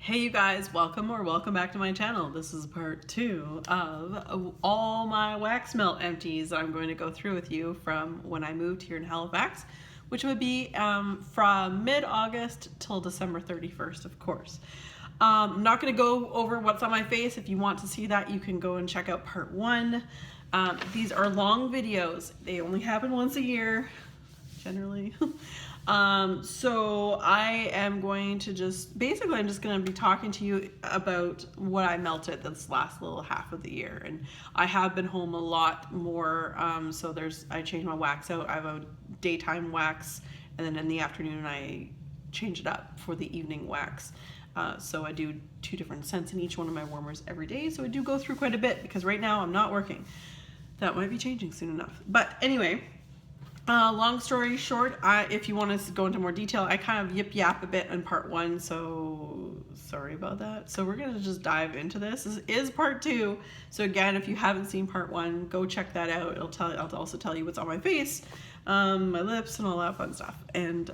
Hey you guys, welcome back to my channel. This is part 2 of all my wax melt empties that I'm going to go through with you from when I moved here in Halifax, which would be from mid-August till December 31st, of course. I'm not going to go over what's on my face. If you want to see that, you can go and check out part 1. These are long videos. They only happen once a year, generally. So I am going to I'm just going to be talking to you about what I melted this last little half of the year. And I have been home a lot more. I changed my wax out. I have a daytime wax, and then in the afternoon I change it up for the evening wax. So I do 2 different scents in each one of my warmers every day. So I do go through quite a bit because right now I'm not working. That might be changing soon enough. But anyway, long story short, if you want to go into more detail, I kind of yip-yap a bit in part 1, so sorry about that. So we're going to just dive into this. This is part 2. So again, if you haven't seen part 1, go check that out. I'll also tell you what's on my face, my lips, and all that fun stuff. And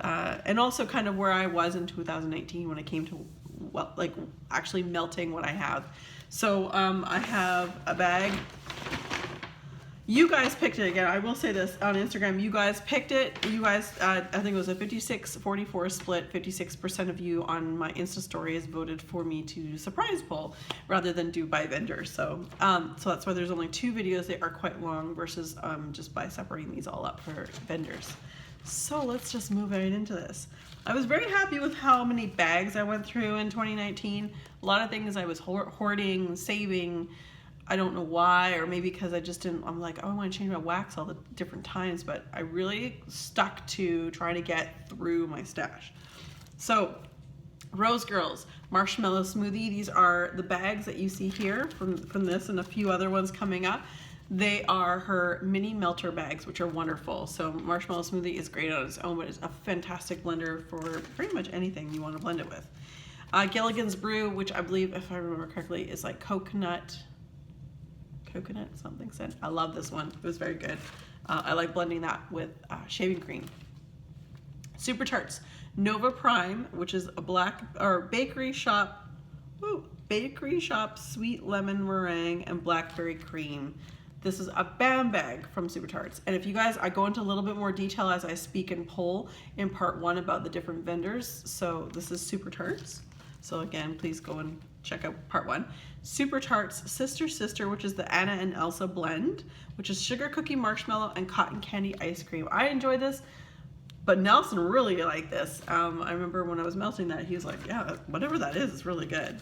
also kind of where I was in 2019 when it came to, well, like actually melting what I have. So I have a bag. You guys picked it again. I will say this on Instagram. You guys picked it. You guys, I think it was a 56-44 split. 56% of you on my Insta stories voted for me to surprise poll rather than do by vendor. So that's why there's only 2 videos. They are quite long versus just by separating these all up for vendors. So let's just move right into this. I was very happy with how many bags I went through in 2019. A lot of things I was hoarding, saving. I don't know why, or maybe because I'm like, oh, I want to change my wax all the different times, but I really stuck to trying to get through my stash. So, Rose Girls Marshmallow Smoothie, these are the bags that you see here from this and a few other ones coming up. They are her mini melter bags, which are wonderful. So Marshmallow Smoothie is great on its own, but it's a fantastic blender for pretty much anything you want to blend it with. Gilligan's Brew, which I believe, if I remember correctly, is like coconut something scent. I love this one. It was very good. I like blending that with shaving cream. Super Tarts Nova Prime, which is a bakery shop sweet lemon meringue and blackberry cream. This is a BAM bag from Super Tarts. And if you guys, I go into a little bit more detail as I speak and poll in part 1 about the different vendors. So this is Super Tarts. So again, please go and check out part 1. Super Tarts Sister, which is the Anna and Elsa blend, which is sugar cookie marshmallow and cotton candy ice cream. I enjoy this, but Nelson really liked this. I remember when I was melting that, he was like, yeah, whatever that is, it's really good.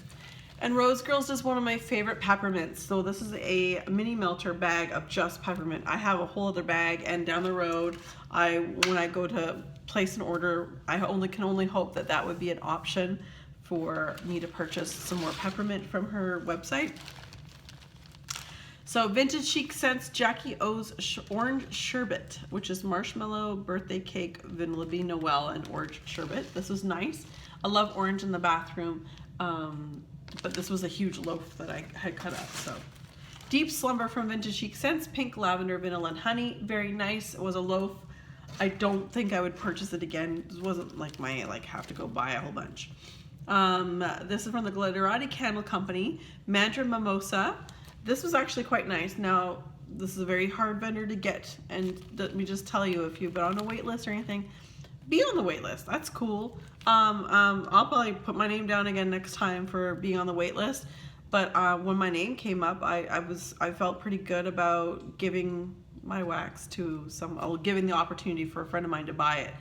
And Rose Girls is one of my favorite peppermints. So this is a mini melter bag of just peppermint. I have a whole other bag, and down the road, when I go to place an order, I can only hope that that would be an option for me to purchase some more peppermint from her website. So Vintage Chic Scents Jackie O's Orange Sherbet, which is marshmallow, birthday cake, vanilla bean Noel, and orange sherbet. This was nice. I love orange in the bathroom, but this was a huge loaf that I had cut up. So Deep Slumber from Vintage Chic Scents, pink lavender, vanilla, and honey. Very nice. It was a loaf. I don't think I would purchase it again. It wasn't like my have to go buy a whole bunch. This is from the Glitterati Candle Company, Mantra Mimosa. This was actually quite nice. Now, this is a very hard vendor to get, and let me just tell you, if you've been on a wait list or anything, be on the wait list. That's cool. I'll probably put my name down again next time for being on the wait list. But when my name came up, I felt pretty good about giving my wax to giving the opportunity for a friend of mine to buy it.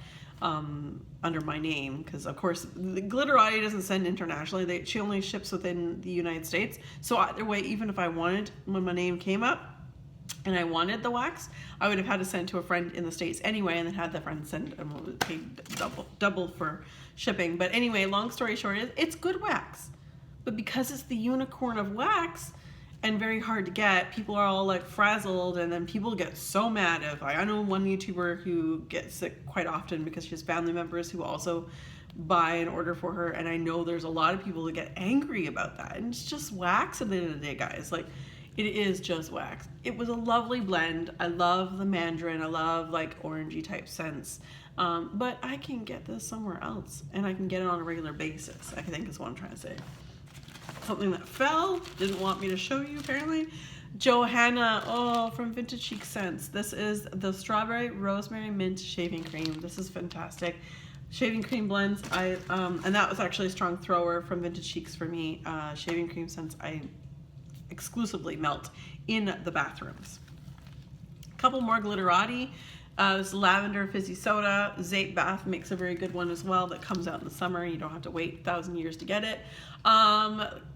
Under my name, because of course the Glitterati doesn't send internationally. She only ships within the United States. So either way, even if I wanted, when my name came up and I wanted the wax, I would have had to send to a friend in the States anyway, and then had the friend send and paid double for shipping. But anyway, long story short, it's good wax, but because it's the unicorn of wax and very hard to get, people are all like frazzled, and then people get so mad. I know one YouTuber who gets sick quite often because she has family members who also buy and order for her, and I know there's a lot of people that get angry about that. And it's just wax at the end of the day, guys. Like, It is just wax. It was a lovely blend. I love the mandarin. I love like orangey type scents. But I can get this somewhere else, and I can get it on a regular basis, I think is what I'm trying to say. Something that fell, didn't want me to show you apparently. Johanna, oh, from Vintage Chic Scents. This is the Strawberry Rosemary Mint Shaving Cream. This is fantastic. Shaving cream blends, and that was actually a strong thrower from Vintage Chics for me. Shaving cream scents I exclusively melt in the bathrooms. A couple more glitterati. This lavender fizzy soda. Zape Bath makes a very good one as well that comes out in the summer. You don't have to wait 1,000 years to get it.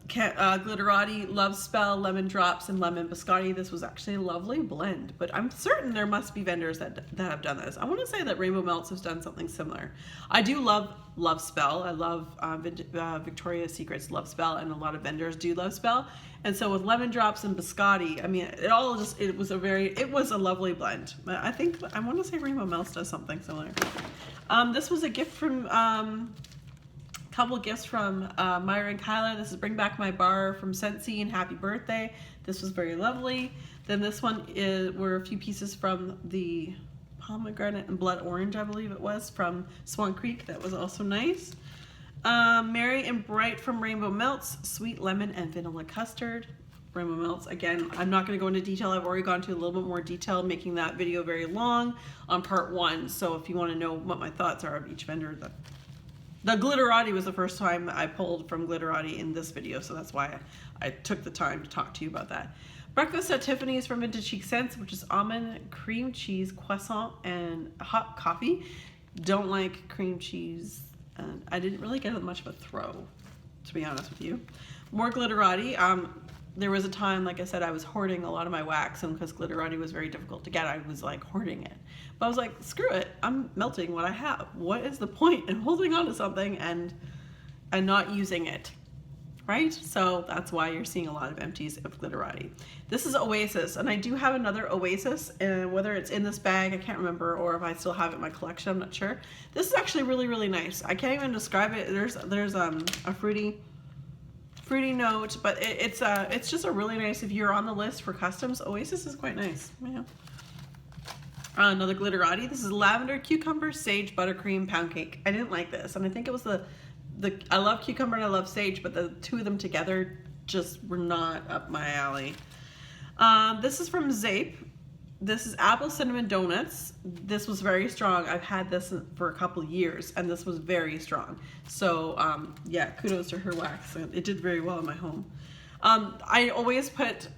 Glitterati, Love Spell, Lemon Drops, and Lemon Biscotti. This was actually a lovely blend, but I'm certain there must be vendors that have done this. I want to say that Rainbow Melts has done something similar. I do love Love Spell. I love Victoria's Secret's Love Spell, and a lot of vendors do Love Spell. And so with Lemon Drops and Biscotti, I mean, it was a lovely blend. I think, I want to say Rainbow Melts does something similar. This was a gift from, couple gifts from Myra and Kyla. This is Bring Back My Bar from Scentsy and Happy Birthday. This was very lovely. Then this one were a few pieces from the Pomegranate and Blood Orange, I believe it was, from Swan Creek. That was also nice. Merry and Bright from Rainbow Melts, Sweet Lemon and Vanilla Custard. Rainbow Melts, again, I'm not going to go into detail. I've already gone to a little bit more detail, making that video very long on part 1. So if you want to know what my thoughts are of each vendor, the Glitterati was the first time I pulled from Glitterati in this video, so that's why I took the time to talk to you about that. Breakfast at Tiffany's from Vintage Chic Scents, which is almond, cream cheese, croissant, and hot coffee. Don't like cream cheese, and I didn't really get much of a throw, to be honest with you. More Glitterati. There was a time, like I said, I was hoarding a lot of my wax, and because Glitterati was very difficult to get, I was like hoarding it. But I was like, screw it, I'm melting what I have. What is the point in holding on to something and not using it, right? So that's why you're seeing a lot of empties of Glitterati. This is Oasis, and I do have another Oasis, and whether it's in this bag, I can't remember, or if I still have it in my collection, I'm not sure. This is actually really, really nice. I can't even describe it. There's a fruity note, but it's just a really nice, if you're on the list for customs, Oasis is quite nice. Yeah. Another Glitterati. This is Lavender, Cucumber, Sage, Buttercream, Pound Cake. I didn't like this, and I think it was I love cucumber and I love sage, but the two of them together just were not up my alley. This is from Zape. This is Apple Cinnamon Donuts. This was very strong. I've had this for a couple years, and this was very strong. So yeah, kudos to her wax. It did very well in my home. I always put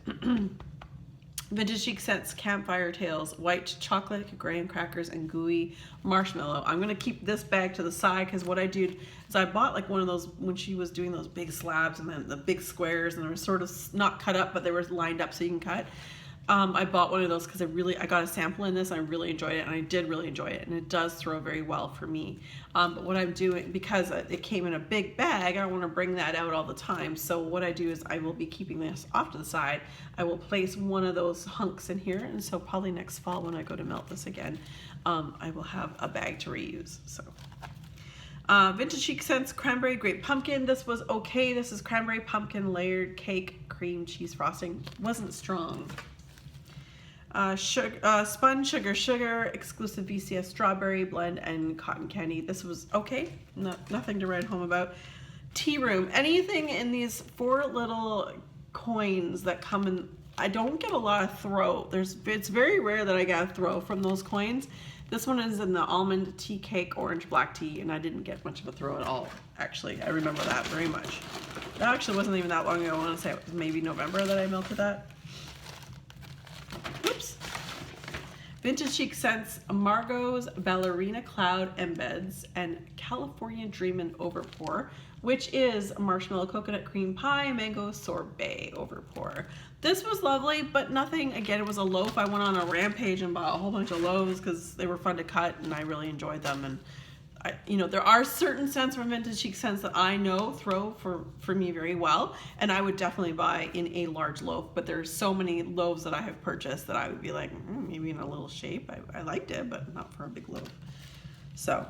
Vintage Chic Scents Campfire Tales, white chocolate, graham crackers, and gooey marshmallow. I'm gonna keep this bag to the side because what I did is I bought like one of those when she was doing those big slabs and then the big squares, and they were sort of not cut up, but they were lined up so you can cut. I bought one of those because I got a sample in this and I really enjoyed it, and I did really enjoy it, and it does throw very well for me. But what I'm doing, because it came in a big bag, I don't want to bring that out all the time. So what I do is I will be keeping this off to the side. I will place one of those hunks in here, and so probably next fall when I go to melt this again, I will have a bag to reuse. So. Vintage Chic Scents Cranberry Grape Pumpkin. This was okay. This is cranberry pumpkin layered cake cream cheese frosting. Wasn't strong. Spun Sugar exclusive VCS strawberry blend and cotton candy. This was okay, nothing to write home about. Tea Room, anything in these 4 little coins that come in. I don't get a lot of throw. It's very rare that I get a throw from those coins. This one is in the almond tea cake orange black tea, and I didn't get much of a throw at all. Actually, I remember that very much. That actually wasn't even that long ago. I want to say it was maybe November that I melted that. Oops. Vintage Chic Scents Margot's Ballerina Cloud Embeds and California Dreamin' Overpour, which is marshmallow coconut cream pie mango sorbet overpour. This was lovely, but nothing, again, it was a loaf. I went on a rampage and bought a whole bunch of loaves because they were fun to cut and I really enjoyed them. And there are certain scents from Vintage Chic Scents that I know throw for me very well, and I would definitely buy in a large loaf, but there's so many loaves that I have purchased that I would be like, maybe in a little shape. I liked it, but not for a big loaf. So,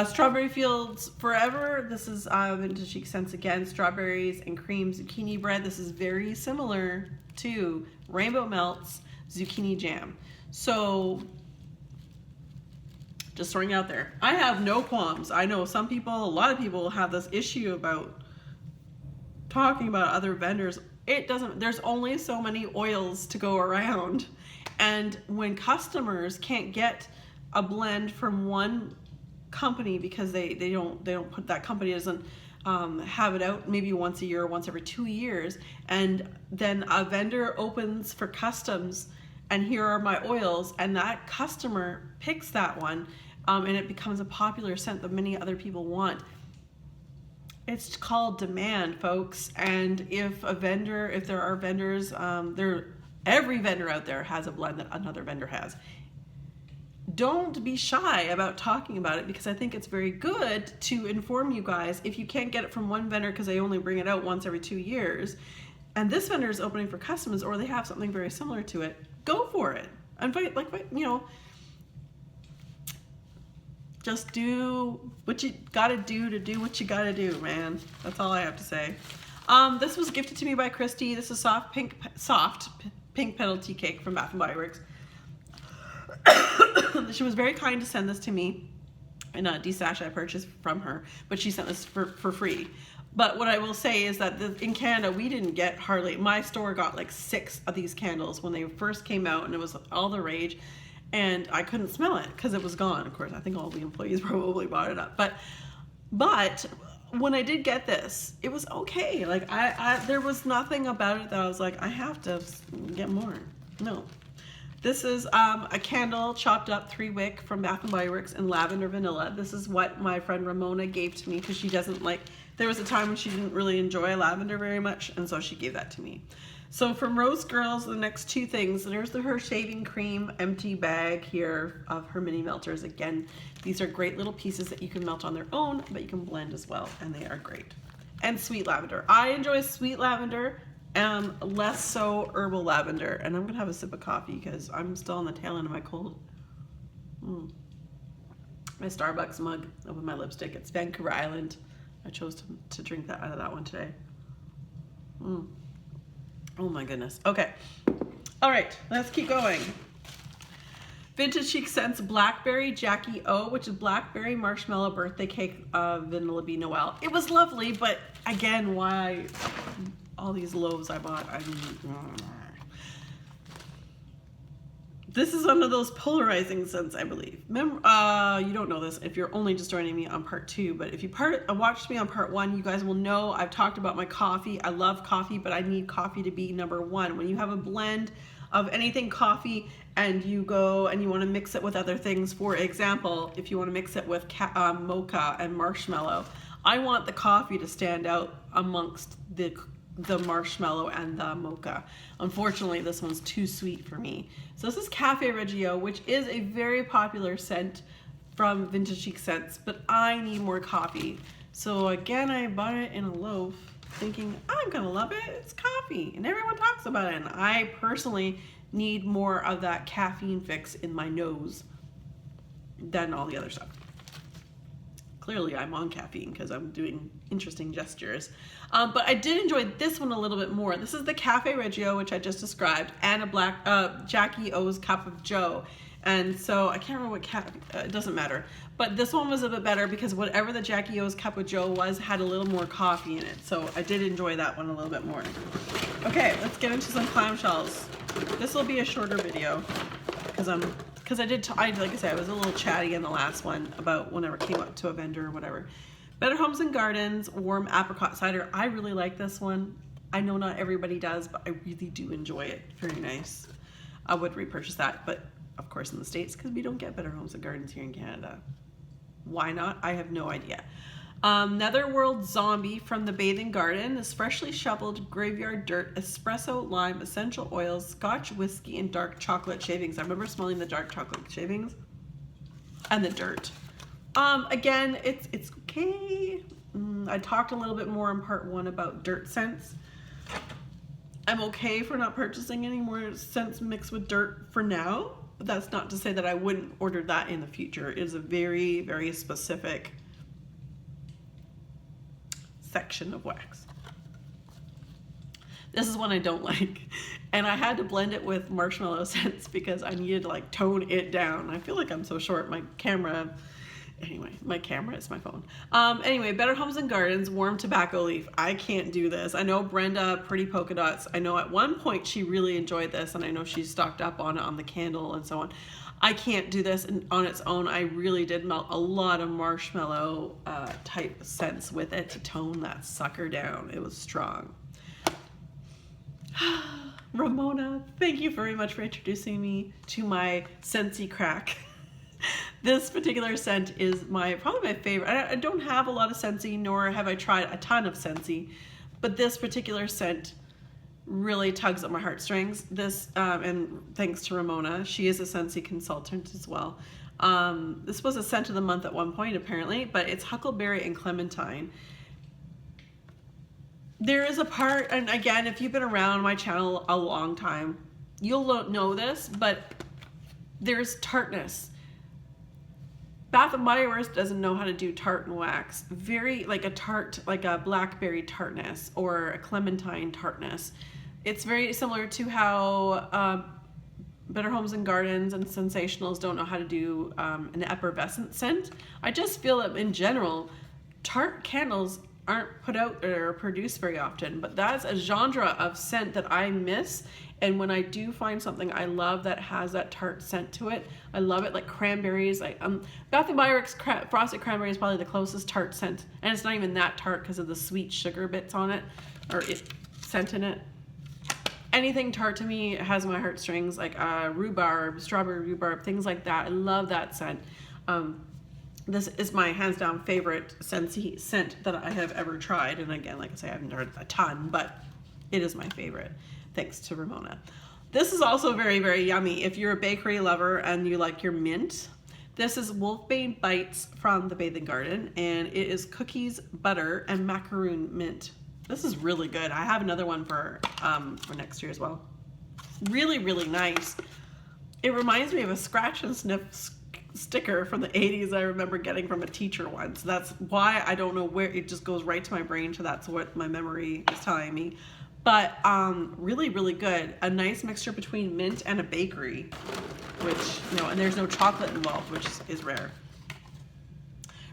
Strawberry Fields Forever. This is Vintage Chic Scents again. Strawberries and cream zucchini bread. This is very similar to Rainbow Melts zucchini jam. So, just throwing it out there. I have no qualms. I know some people, a lot of people have this issue about talking about other vendors. It doesn't, there's only so many oils to go around. And when customers can't get a blend from one company because they don't put, that company doesn't have it out maybe once a year or once every 2 years, and then a vendor opens for customs and here are my oils, and that customer picks that one, and it becomes a popular scent that many other people want. It's called demand, folks. And if there are vendors, every vendor out there has a blend that another vendor has. Don't be shy about talking about it, because I think it's very good to inform you guys. If you can't get it from one vendor because they only bring it out once every 2 years, and this vendor is opening for customers, or they have something very similar to it, go for it. Just do what you gotta do to do what you gotta do, man. That's all I have to say. This was gifted to me by Christy. This is soft pink petal tea cake from Bath & Body Works. She was very kind to send this to me in a D-stash I purchased from her, but she sent this for free. But what I will say is that in Canada, we didn't get hardly, my store got like 6 of these candles when they first came out, and it was all the rage, and I couldn't smell it because it was gone. Of course, I think all the employees probably bought it up. But when I did get this, it was okay. Like there was nothing about it that I was like, I have to get more. No. This is a candle chopped up 3-wick from Bath & Body Works in lavender vanilla. This is what my friend Ramona gave to me because she doesn't like, there was a time when she didn't really enjoy lavender very much, and so she gave that to me. So from Rose Girls, the next 2 things, there's her shaving cream empty bag here of her mini melters. Again, these are great little pieces that you can melt on their own, but you can blend as well, and they are great. And sweet lavender. I enjoy sweet lavender. Less so herbal lavender. And I'm gonna have a sip of coffee because I'm still on the tail end of my cold. My Starbucks mug with my lipstick. It's Vancouver Island. I chose to drink that out of that one today. Oh my goodness. Okay. All right, let's keep going. Vintage Chic Scents Blackberry Jackie O, which is blackberry marshmallow birthday cake vanilla bean Noel. It was lovely, but again, why all these loaves I bought? This is one of those polarizing scents, I believe. Remember, you don't know this if you're only just joining me on part 2, but if you watched me on part 1, you guys will know I've talked about my coffee. I love coffee, but I need coffee to be number 1. When you have a blend of anything coffee and you go and you want to mix it with other things, for example, if you want to mix it with mocha and marshmallow, I want the coffee to stand out amongst the marshmallow and the mocha. Unfortunately, this one's too sweet for me. So this is Cafe Reggio, which is a very popular scent from Vintage Chic Scents, but I need more coffee. So again, I bought it in a loaf thinking, I'm gonna love it, it's coffee, and everyone talks about it, and I personally need more of that caffeine fix in my nose than all the other stuff. Clearly I'm on caffeine because I'm doing interesting gestures. But I did enjoy this one a little bit more. This is the Cafe Reggio, which I just described, and a Jackie O's Cup of Joe. And so I can't remember what it doesn't matter. But this one was a bit better because whatever the Jackie O's Cup of Joe was had a little more coffee in it. So I did enjoy that one a little bit more. Okay, let's get into some clamshells. This will be a shorter video because like I said, I was a little chatty in the last one about whenever it came up to a vendor or whatever. Better Homes and Gardens Warm Apricot Cider. I really like this one. I know not everybody does, but I really do enjoy it. Very nice. I would repurchase that, but of course in the States, because we don't get Better Homes and Gardens here in Canada. Why not? I have no idea. Netherworld Zombie from the Bathing Garden is freshly shoveled graveyard dirt, espresso, lime, essential oils, Scotch whiskey, and dark chocolate shavings. I remember smelling the dark chocolate shavings and the dirt. Again, it's okay. I talked a little bit more in part 1 about dirt scents. I'm okay for not purchasing any more scents mixed with dirt for now. But that's not to say that I wouldn't order that in the future. It is a very, very specific section of wax. This is one I don't like, and I had to blend it with marshmallow scents because I needed to like tone it down. I feel like I'm so short. My camera, anyway, my camera is my phone. Anyway, Better Homes and Gardens Warm Tobacco Leaf. I can't do this. I know Brenda, Pretty Polka Dots, I know at one point she really enjoyed this, and I know she stocked up on it on the candle and so on. I can't do this on its own. I really did melt a lot of marshmallow type scents with it to tone that sucker down. It was strong. Ramona, thank you very much for introducing me to my Scentsy crack. This particular scent is probably my favorite. I don't have a lot of Scentsy, nor have I tried a ton of Scentsy, but this particular scent really tugs at my heartstrings. This, and thanks to Ramona, she is a Scentsy consultant as well. This was a scent of the month at one point apparently, but it's Huckleberry and Clementine. There is a part, and again, if you've been around my channel a long time, you'll know this, but there's tartness. Bath & Body Works doesn't know how to do tart and wax. Very, like a tart, like a blackberry tartness or a clementine tartness. It's very similar to how Better Homes and Gardens and Sensationals don't know how to do an effervescent scent. I just feel that in general, tart candles aren't put out or produced very often, but that's a genre of scent that I miss. And when I do find something I love that has that tart scent to it, I love it, like cranberries. Like Bath & Body Works Frosted Cranberry is probably the closest tart scent, and it's not even that tart because of the sweet sugar bits on it, or scent in it. Anything tart to me has my heartstrings, like rhubarb, strawberry rhubarb, things like that. I love that scent. This is my hands down favorite Scentsy scent that I have ever tried. And again, like I say, I haven't tried a ton, but it is my favorite, thanks to Ramona. This is also very, very yummy. If you're a bakery lover and you like your mint, this is Wolfbane Bites from the Bathing Garden, and it is cookies, butter, and macaroon mint. This is really good. I have another one for next year as well. Really, really nice. It reminds me of a scratch and sniff sticker from the 80s I remember getting from a teacher once. That's why I don't know where it just goes right to my brain, so that's what my memory is telling me. But really, really good. A nice mixture between mint and a bakery, which, you know, and there's no chocolate involved, which is rare.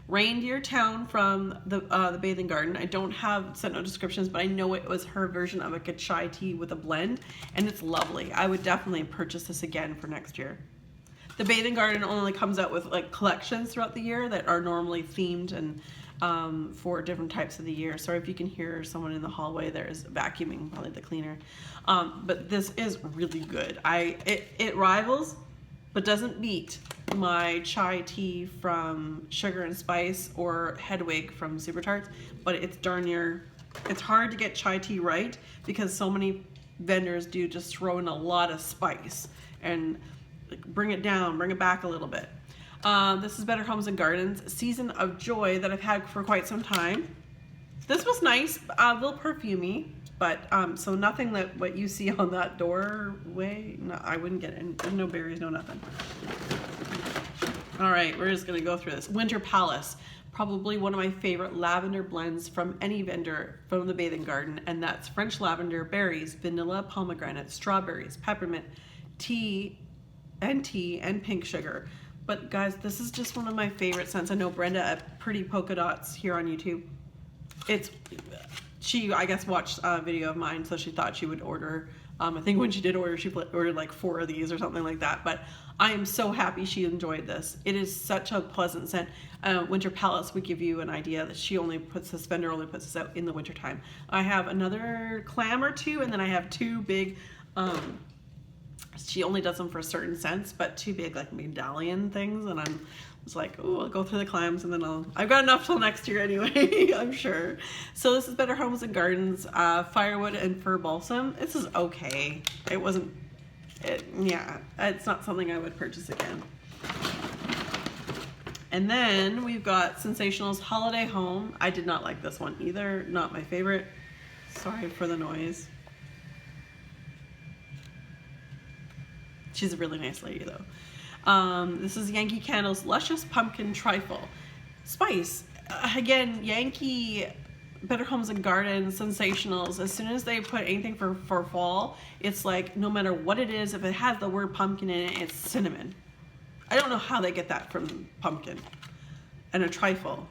Reindeer Town from the Bathing Garden. I don't have sent no descriptions, but I know it was her version of like a chai tea with a blend, and it's lovely. I would definitely purchase this again for next year. The Bathing Garden only comes out with like collections throughout the year that are normally themed and for different types of the year. Sorry if you can hear someone in the hallway. There is vacuuming, probably the cleaner. But this is really good. It rivals, but doesn't beat my chai tea from Sugar and Spice or Hedwig from Super Tarts. But it's darn near. It's hard to get chai tea right because so many vendors do just throw in a lot of spice and bring it down, bring it back a little bit. This is Better Homes and Gardens Season of Joy that I've had for quite some time. This was nice, a little perfumey, but so nothing that what you see on that doorway. No, I wouldn't get it. There's no berries, no nothing. All right, we're just gonna go through this. Winter Palace, probably one of my favorite lavender blends from any vendor from the Bathing Garden, and that's French lavender, berries, vanilla, pomegranate, strawberries, peppermint, tea, and pink sugar. But guys, this is just one of my favorite scents. I know Brenda at Pretty Polka Dots here on YouTube. She, I guess, watched a video of mine, so she thought she would order. I think when she did order, she ordered like 4 of these or something like that. But I am so happy she enjoyed this. It is such a pleasant scent. Winter Palace would give you an idea that this vendor only puts this out in the wintertime. I have another clam or 2, and then I have 2 big, she only does them for certain scents, but 2 big like medallion things, and I'm just like, oh, I'll go through the clams and then I've got enough till next year anyway, I'm sure. So this is Better Homes and Gardens, Firewood and Fir Balsam. This is okay. Yeah, it's not something I would purchase again. And then we've got Sensational's Holiday Home. I did not like this one either, not my favorite. Sorry for the noise. She's a really nice lady though. This is Yankee Candle's Luscious Pumpkin Trifle. Spice. Again, Yankee Better Homes and Gardens, Sensationals, as soon as they put anything for fall, it's like no matter what it is, if it has the word pumpkin in it, it's cinnamon. I don't know how they get that from pumpkin. And a trifle.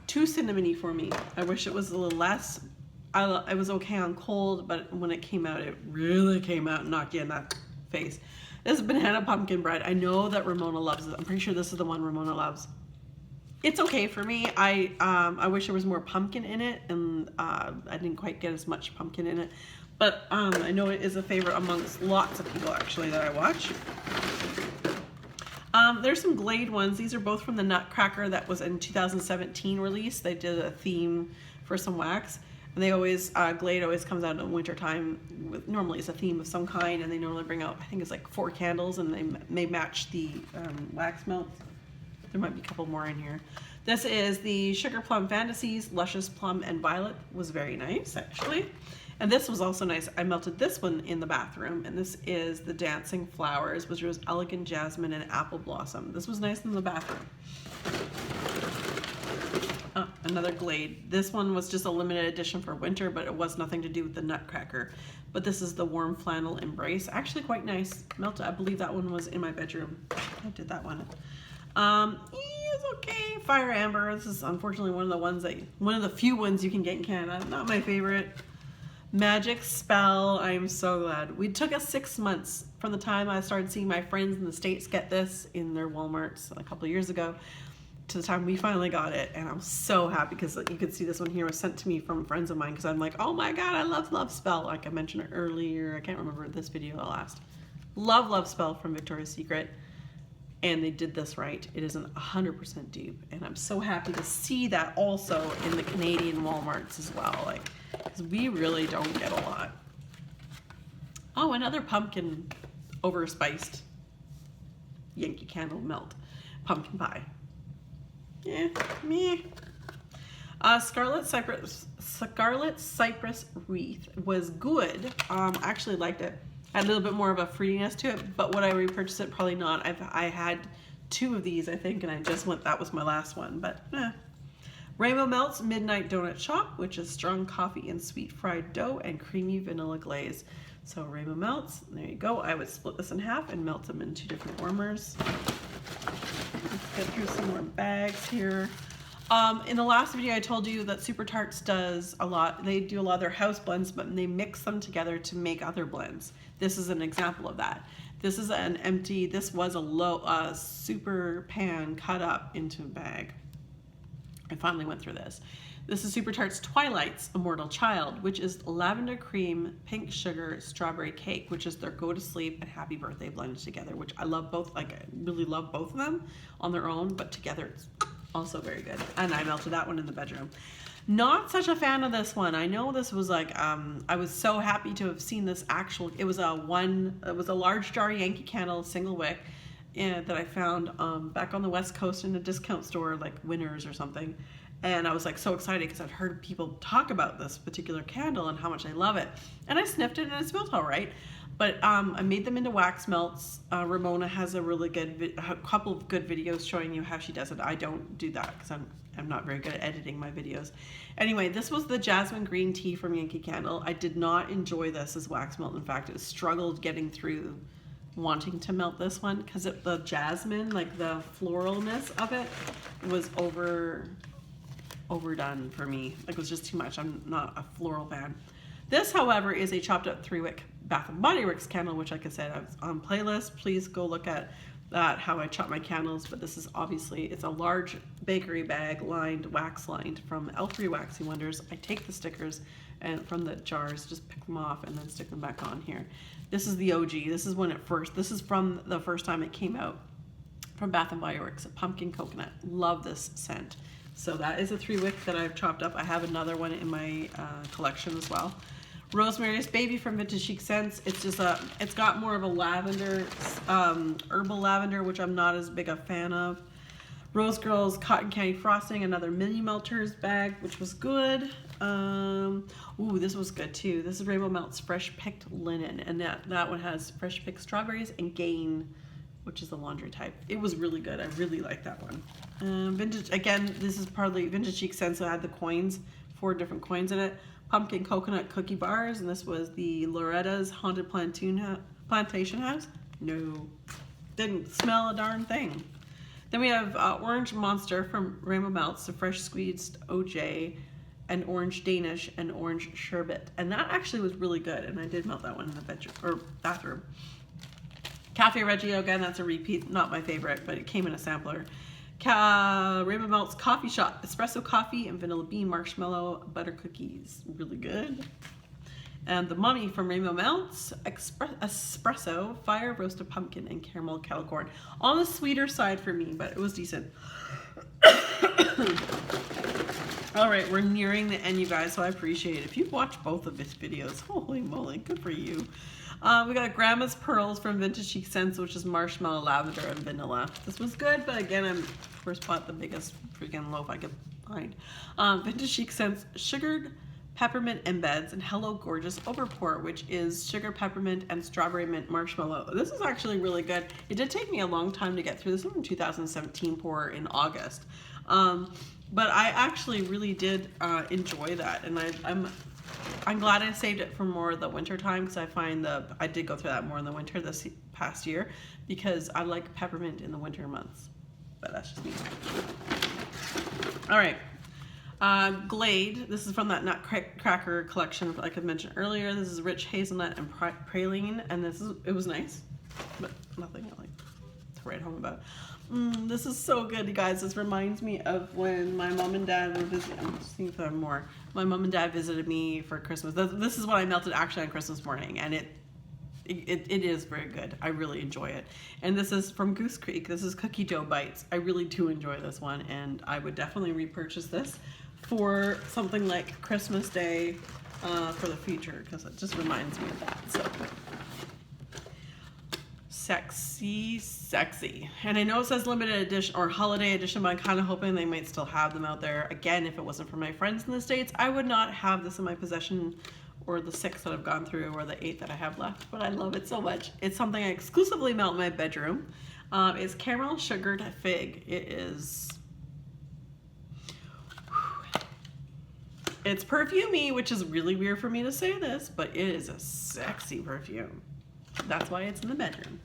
Too cinnamony for me. I wish it was a little less. I was okay on cold, but when it came out, it really came out and knocked you in that face. This is banana pumpkin bread. I know that Ramona loves it. I'm pretty sure this is the one Ramona loves. It's okay for me. I wish there was more pumpkin in it, and I didn't quite get as much pumpkin in it. But I know it is a favorite amongst lots of people actually that I watch. There's some Glade ones. These are both from the Nutcracker that was in 2017 release. They did a theme for some wax. And they always, Glade always comes out in winter time with, normally it's a theme of some kind, and they normally bring out, I think it's like 4 candles, and they match the wax melts. There might be a couple more in here. This is the Sugar Plum Fantasies, Luscious Plum and Violet. Was very nice actually. And this was also nice. I melted this one in the bathroom, and this is the Dancing Flowers, which was Elegant Jasmine and Apple Blossom. This was nice in the bathroom. Another Glade. This one was just a limited edition for winter, but it was nothing to do with the Nutcracker. But this is the Warm Flannel Embrace. Actually quite nice. Melted. I believe that one was in my bedroom. I did that one. It's okay. Fire Amber. This is unfortunately one of the few ones you can get in Canada. Not my favorite. Magic Spell. I am so glad. We took us 6 months from the time I started seeing my friends in the States get this in their Walmarts a couple of years ago to the time we finally got it, and I'm so happy because you can see this one here was sent to me from friends of mine because I'm like, oh my god, I love Spell. Like I mentioned earlier, I can't remember this video last. Love Spell from Victoria's Secret, and they did this right. It is an 100% dupe, and I'm so happy to see that also in the Canadian Walmarts as well, like because we really don't get a lot. Oh, another pumpkin overspiced Yankee Candle Melt pumpkin pie. Yeah, meh. Scarlet Cypress Wreath was good. Actually liked it. Had a little bit more of a fruitiness to it, but would I repurchase it? Probably not. I had 2 of these, I think, and I just went, that was my last one, but Rainbow Melts Midnight Donut Shop, which is strong coffee and sweet fried dough and creamy vanilla glaze. So Rainbow Melts, there you go. I would split this in half and melt them in 2 different warmers. Let's get through some more bags here. In the last video I told you that Super Tarts does a lot. They do a lot of their house blends, but they mix them together to make other blends. This is an example of that. This is an empty, this was a super pan cut up into a bag. I finally went through this. This is Super Tarts Twilight's Immortal Child, which is lavender cream, pink sugar, strawberry cake, which is their go to sleep and happy birthday blended together, which I love both. Like I really love both of them on their own, but together it's also very good. And I melted that one in the bedroom. Not such a fan of this one. I know this was like, I was so happy to have seen this actual, it was a large jar Yankee Candle single wick that I found back on the West Coast in a discount store like Winners or something. And I was like so excited because I'd heard people talk about this particular candle and how much I love it. And I sniffed it and it smelled all right. But I made them into wax melts. Ramona has a really good, a couple of good videos showing you how she does it. I don't do that because I'm not very good at editing my videos. Anyway, this was the Jasmine Green Tea from Yankee Candle. I did not enjoy this as wax melt. In fact, it struggled getting through wanting to melt this one because the jasmine, like the floralness of it, was overdone for me. Like it was just too much. I'm not a floral fan. This, however, is a chopped up 3-wick Bath & Body Works candle, which like I said, I was on playlist. Please go look at that, how I chop my candles. But this is obviously, it's a large bakery bag lined, wax lined from L3 Waxy Wonders. I take the stickers and from the jars, just pick them off and then stick them back on here. This is the OG. This is when it first, this is from the first time it came out from Bath & Body Works, a pumpkin coconut. Love this scent. So that is a 3-wick that I've chopped up. I have another one in my collection as well. Rosemary's Baby from Vintage Chic Scents. It's just it's got more of a lavender, herbal lavender, which I'm not as big a fan of. Rose Girls Cotton Candy Frosting, another mini melters bag, which was good. Ooh, this was good too. This is Rainbow Melts Fresh Picked Linen, and that one has fresh picked strawberries and Gain, which is the laundry type. It was really good. I really like that one. Vintage, again, this is partly Vintage Chic Scents, so I had the coins, 4 different coins in it. Pumpkin Coconut Cookie Bars, and this was the Loretta's Haunted Plantation House. No, didn't smell a darn thing. Then we have Orange Monster from Rainbow Melts, the fresh squeezed OJ, and Orange Danish, and Orange Sherbet. And that actually was really good, and I did melt that one in the bedroom, or bathroom. Cafe Reggio, again, that's a repeat, not my favorite, but it came in a sampler. Rainbow Melts Coffee Shop, Espresso Coffee and Vanilla Bean Marshmallow Butter Cookies, really good. And the Mummy from Rainbow Melts, Espresso, Fire Roasted Pumpkin and Caramel Kettle Corn. On the sweeter side for me, but it was decent. All right, we're nearing the end, you guys, so I appreciate it. If you've watched both of these videos, holy moly, good for you. We got Grandma's Pearls from Vintage Chic Scents, which is marshmallow, lavender, and vanilla. This was good, but again, I of course bought the biggest freaking loaf I could find. Vintage Chic Scents Sugared Peppermint Embeds and Hello Gorgeous Overpour, which is sugar peppermint and strawberry mint marshmallow. This is actually really good. It did take me a long time to get through this one in 2017 pour in August. But I actually really did enjoy that, and I'm glad I saved it for more of the winter time, because I find I did go through that more in the winter this past year, because I like peppermint in the winter months. But that's just me. All right. Glade, this is from that Nutcracker collection like I mentioned earlier. This is rich hazelnut and praline, and it was nice, but nothing I like to write home about. This is so good, you guys. This reminds me of when my mom and dad were visiting. I'm just thinking if there are more. My mom and dad visited me for Christmas. This is what I melted actually on Christmas morning, and it is very good. I really enjoy it. And this is from Goose Creek. This is Cookie Dough Bites. I really do enjoy this one, and I would definitely repurchase this for something like Christmas Day for the future, because it just reminds me of that. So sexy. And I know it says limited edition or holiday edition, but I'm kind of hoping they might still have them out there. Again, if it wasn't for my friends in the States, I would not have this in my possession, or the 6 that I've gone through, or the 8 that I have left, but I love it so much. It's something I exclusively melt in my bedroom. It's Caramel Sugared Fig. It's perfumey, which is really weird for me to say this, but it is a sexy perfume. That's why it's in the bedroom.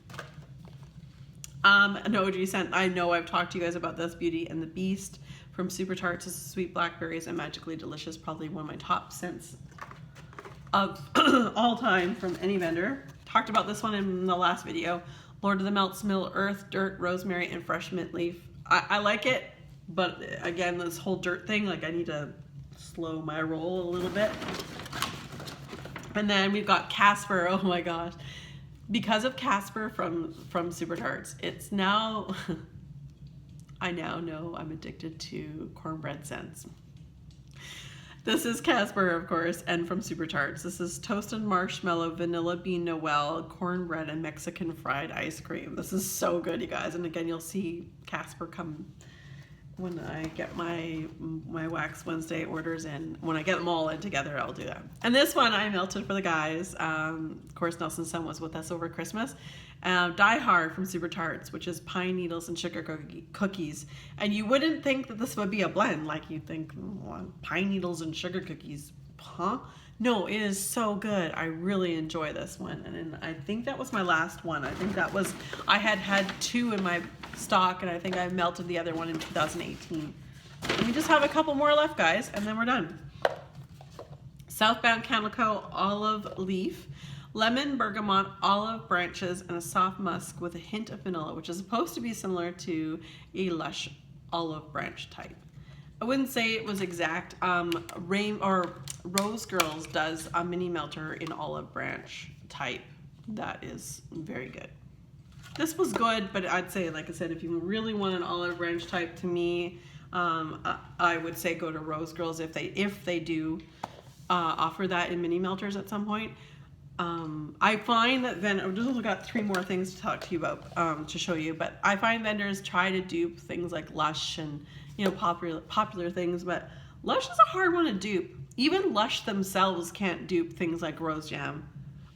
An OG scent. I know I've talked to you guys about this, Beauty and the Beast from Super Tarts. This is Sweet Blackberries and Magically Delicious. Probably one of my top scents of all time from any vendor. Talked about this one in the last video. Lord of the Melts, Mill Earth, Dirt, Rosemary, and Fresh Mint Leaf. I like it, but again, this whole dirt thing, like I need to slow my roll a little bit. And then we've got Casper. Oh my gosh. Because of Casper from Super Tarts, it's now, I now know I'm addicted to cornbread scents. This is Casper, of course, and from Super Tarts. This is Toasted Marshmallow, Vanilla Bean Noel, Cornbread, and Mexican Fried Ice Cream. This is so good, you guys. And again, you'll see Casper come when I get my Wax Wednesday orders in. When I get them all in together, I'll do that. And this one I melted for the guys. Of course, Nelson's son was with us over Christmas. Die Hard from Super Tarts, which is pine needles and sugar cookies. And you wouldn't think that this would be a blend. Like you'd think, well, pine needles and sugar cookies, huh? No, it is so good. I really enjoy this one. And I think that was my last one. I think that was, I had 2 in my stock, and I think I melted the other one in 2018. Let me just have a couple more left, guys, and then we're done. Southbound Calico Olive Leaf, Lemon, Bergamot, Olive Branches, and a soft musk with a hint of vanilla, which is supposed to be similar to a Lush olive branch type. I wouldn't say it was exact. Rose Girls does a mini melter in olive branch type that is very good. This was good, but I'd say, like I said, if you really want an olive branch type, to me, I would say go to Rose Girls if they do offer that in mini melters at some point. I find that I've just got 3 more things to talk to you about, to show you, but I find vendors try to dupe things like Lush and, you know, popular things, but Lush is a hard one to dupe. Even Lush themselves can't dupe things like Rose Jam.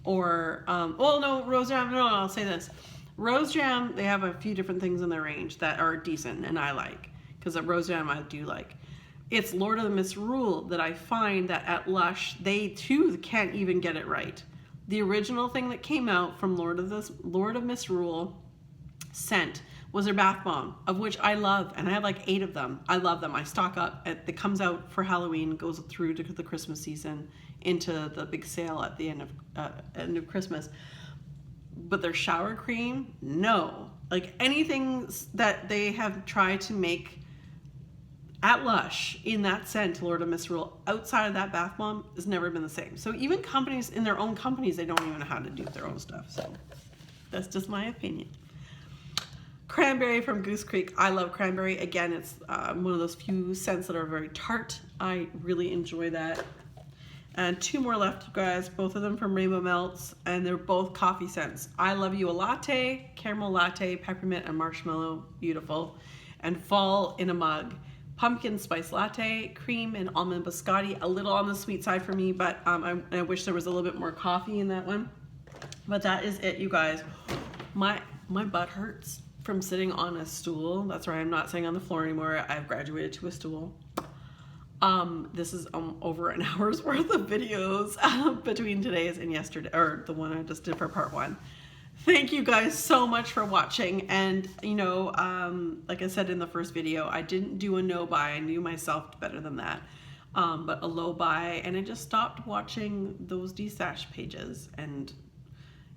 Or, well, no, Rose Jam, no, I'll say this. Rose Jam, they have a few different things in their range that are decent and I like. Because at Rose Jam, I do like. It's Lord of the Misrule that I find that at Lush, they too can't even get it right. The original thing that came out from Lord of Misrule scent was their bath bomb, of which I love, and I have like 8 of them. I love them. I stock up. It comes out for Halloween, goes through to the Christmas season, into the big sale at the end of Christmas. But their shower cream, no. Like anything that they have tried to make at Lush in that scent, Lord of Misrule, outside of that bath bomb, has never been the same. So even companies, in their own companies, they don't even know how to do their own stuff. So that's just my opinion. Cranberry from Goose Creek. I love cranberry. Again, it's one of those few scents that are very tart. I really enjoy that. And 2 more left, you guys. Both of them from Rainbow Melts, and they're both coffee scents. I Love You a Latte, Caramel Latte, Peppermint and Marshmallow, beautiful. And Fall in a Mug. Pumpkin Spice Latte, Cream and Almond Biscotti, a little on the sweet side for me, but I wish there was a little bit more coffee in that one. But that is it, you guys. My butt hurts from sitting on a stool. That's right, I'm not sitting on the floor anymore. I've graduated to a stool. This is over an hour's worth of videos between today's and yesterday, or the one I just did for part 1. Thank you guys so much for watching. And you know, like I said in the first video, I didn't do a no buy. I knew myself better than that. But a low buy, and I just stopped watching those destash pages. And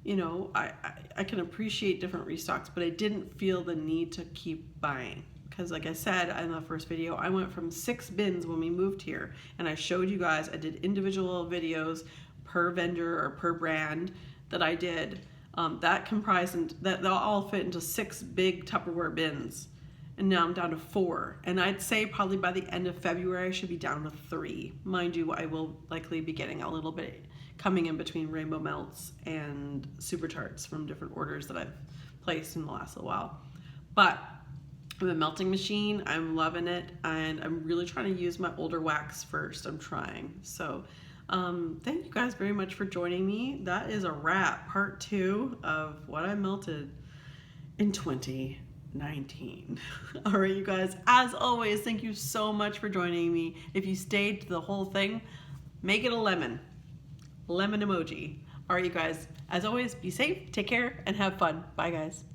you know, I can appreciate different restocks, but I didn't feel the need to keep buying. Because like I said in the first video, I went from 6 bins when we moved here, and I showed you guys, I did individual videos per vendor or per brand that I did. That comprised, and that they'll all fit into 6 big Tupperware bins. And now I'm down to 4. And I'd say probably by the end of February, I should be down to 3. Mind you, I will likely be getting a little bit coming in between Rainbow Melts and Super Tarts from different orders that I've placed in the last little while. But with a melting machine, I'm loving it. And I'm really trying to use my older wax first. I'm trying. So thank you guys very much for joining me. That is a wrap, part 2 of what I melted in 2019. All right, you guys, as always, thank you so much for joining me. If you stayed to the whole thing, make it a lemon emoji. All right, you guys, as always, be safe, take care, and have fun. Bye, guys.